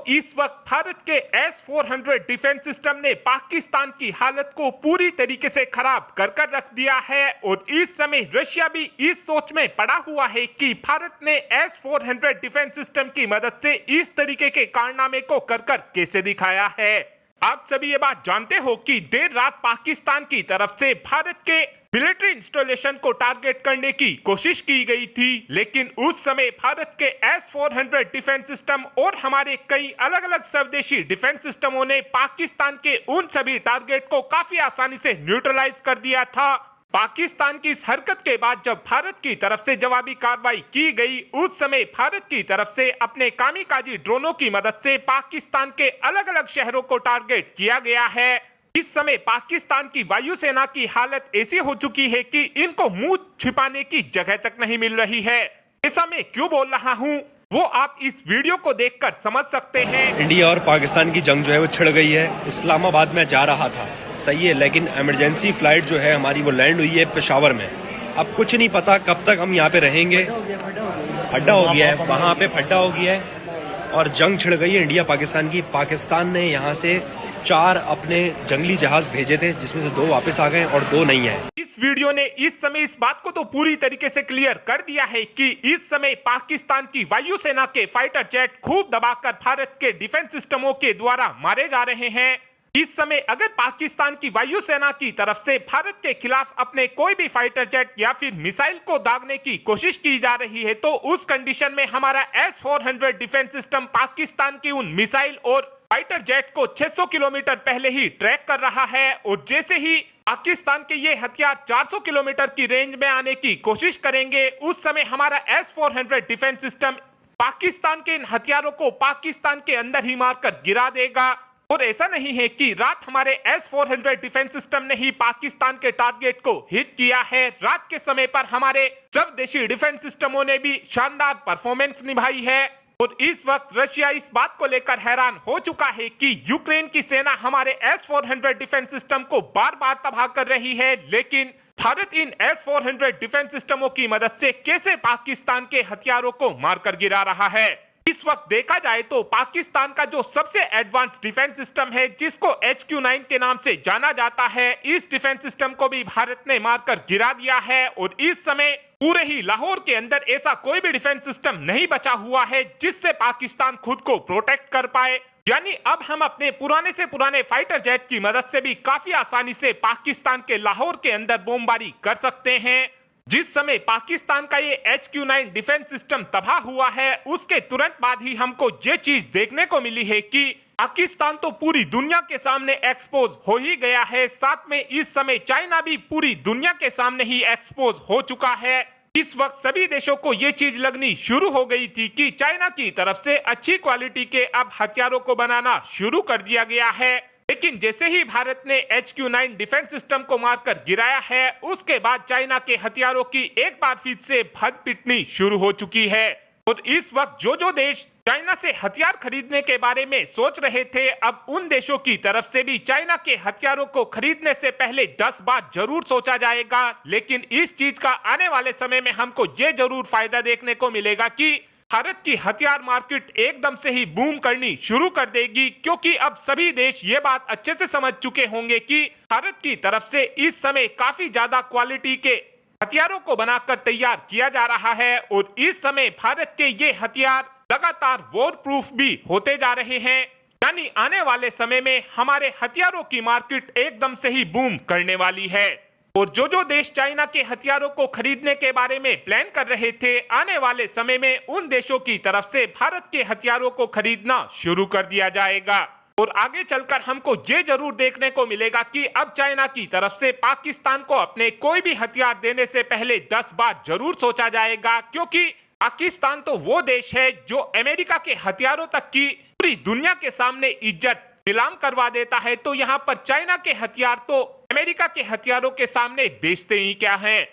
इस वक्त भारत के S-400 डिफेंस सिस्टम ने पाकिस्तान की हालत को पूरी तरीके से खराब कर रख दिया है और इस समय रशिया भी इस सोच में पड़ा हुआ है कि भारत ने S-400 डिफेंस सिस्टम की मदद से इस तरीके के कारनामे को कर कैसे दिखाया है। आप सभी ये बात जानते हो कि देर रात पाकिस्तान की तरफ से भारत के मिलिट्री इंस्टॉलेशन को टारगेट करने की कोशिश की गई थी, लेकिन उस समय भारत के S-400 डिफेंस सिस्टम और हमारे कई अलग अलग स्वदेशी डिफेंस सिस्टमों ने पाकिस्तान के उन सभी टारगेट को काफी आसानी से न्यूट्रलाइज कर दिया था। पाकिस्तान की इस हरकत के बाद जब भारत की तरफ से जवाबी कार्रवाई की गई, उस समय भारत की तरफ से अपने कामिकाजी ड्रोनों की मदद से पाकिस्तान के अलग अलग शहरों को टारगेट किया गया है। इस समय पाकिस्तान की वायुसेना की हालत ऐसी हो चुकी है कि इनको मुंह छिपाने की जगह तक नहीं मिल रही है। ऐसा मैं क्यों बोल रहा हूँ वो आप इस वीडियो को देखकर समझ सकते हैं। इंडिया और पाकिस्तान की जंग जो है वो छिड़ गई है। इस्लामाबाद में जा रहा था, सही है, लेकिन इमरजेंसी फ्लाइट जो है हमारी वो लैंड हुई है पेशावर में। अब कुछ नहीं पता कब तक हम यहाँ पे रहेंगे। फड्डा हो गया है, वहां पे फड्डा हो गया है और जंग छिड़ गई है इंडिया पाकिस्तान की। पाकिस्तान ने यहाँ से 4 अपने जंगली जहाज भेजे थे, जिसमें से 2 वापस आ गए और 2 नहीं है। इस वीडियो ने इस समय इस बात को तो पूरी तरीके से क्लियर कर दिया है कि इस समय पाकिस्तान की वायुसेना के फाइटर जेट खूब दबाकर भारत के डिफेंस सिस्टमों के द्वारा मारे जा रहे हैं। इस समय अगर पाकिस्तान की वायुसेना की तरफ से भारत के खिलाफ अपने कोई भी फाइटर जेट या फिर मिसाइल को दागने की कोशिश की जा रही है, तो उस कंडीशन में हमारा S-400 डिफेंस सिस्टम पाकिस्तान की उन मिसाइल और फाइटर जेट को 600 किलोमीटर पहले ही ट्रैक कर रहा है और जैसे ही पाकिस्तान के ये हथियार 400 किलोमीटर की रेंज में आने की कोशिश करेंगे, उस समय हमारा S-400 डिफेंस सिस्टम पाकिस्तान के इन हथियारों को पाकिस्तान के अंदर ही मारकर गिरा देगा। और ऐसा नहीं है कि रात हमारे S-400 डिफेंस सिस्टम ने ही पाकिस्तान के टारगेट को हिट किया है। रात के समय पर हमारे स्वदेशी डिफेंस सिस्टमों ने भी शानदार परफॉर्मेंस निभाई है और इस वक्त रशिया इस बात को लेकर हैरान हो चुका है कि यूक्रेन की सेना हमारे S-400 डिफेंस सिस्टम को बार बार तबाह कर रही है, लेकिन भारत इन S-400 डिफेंस सिस्टमों की मदद से कैसे पाकिस्तान के हथियारों को मारकर गिरा रहा है। इस वक्त देखा जाए तो पाकिस्तान का जो सबसे एडवांस डिफेंस सिस्टम है, जिसको HQ-9 के नाम से जाना जाता है, इस डिफेंस सिस्टम को भी भारत ने मारकर गिरा दिया है और इस समय पूरे ही लाहौर के अंदर ऐसा कोई भी डिफेंस सिस्टम नहीं बचा हुआ है जिससे पाकिस्तान खुद को प्रोटेक्ट कर पाए। यानी अब हम अपने पुराने से पुराने फाइटर जेट की मदद से भी काफी आसानी से पाकिस्तान के लाहौर के अंदर बमबारी कर सकते हैं। जिस समय पाकिस्तान का ये HQ-9 डिफेंस सिस्टम तबाह हुआ है, उसके तुरंत बाद ही हमको ये चीज देखने को मिली है कि पाकिस्तान तो पूरी दुनिया के सामने एक्सपोज हो ही गया है। साथ में इस समय चाइना भी पूरी दुनिया के सामने ही एक्सपोज हो चुका है। इस वक्त सभी देशों को ये चीज लगनी शुरू हो गई थी कि चाइना की तरफ से अच्छी क्वालिटी के अब हथियारों को बनाना शुरू कर दिया गया है, लेकिन जैसे ही भारत ने HQ-9 डिफेंस सिस्टम को मारकर गिराया है, उसके बाद चाइना के हथियारों की एक बार फिर से भद पिटनी शुरू हो चुकी है। और इस वक्त जो देश चाइना से हथियार खरीदने के बारे में सोच रहे थे, अब उन देशों की तरफ से भी चाइना के हथियारों को खरीदने से पहले 10 बार जरूर सोचा जाएगा। लेकिन इस चीज का आने वाले समय में हमको ये जरूर फायदा देखने को मिलेगा कि भारत की हथियार मार्केट एकदम से ही बूम करनी शुरू कर देगी, क्योंकि अब सभी देश ये बात अच्छे से समझ चुके होंगे कि भारत की तरफ से इस समय काफी ज्यादा क्वालिटी के हथियारों को बनाकर तैयार किया जा रहा है और इस समय भारत के ये हथियार लगातार वॉर प्रूफ भी होते जा रहे हैं। यानी आने वाले समय में हमारे हथियारों की मार्केट एकदम से ही बूम करने वाली है और जो देश चाइना के हथियारों को खरीदने के बारे में प्लान कर रहे थे, आने वाले समय में उन देशों की तरफ से भारत के हथियारों को खरीदना शुरू कर दिया जाएगा। और आगे चलकर हमको ये जरूर देखने को मिलेगा कि अब चाइना की तरफ से पाकिस्तान को अपने कोई भी हथियार देने से पहले 10 बार जरूर सोचा जाएगा, क्योंकि पाकिस्तान तो वो देश है जो अमेरिका के हथियारों तक की पूरी दुनिया के सामने इज्जत नीलाम करवा देता है, तो यहाँ पर चाइना के हथियार तो अमेरिका के हथियारों के सामने बेचते ही क्या हैं।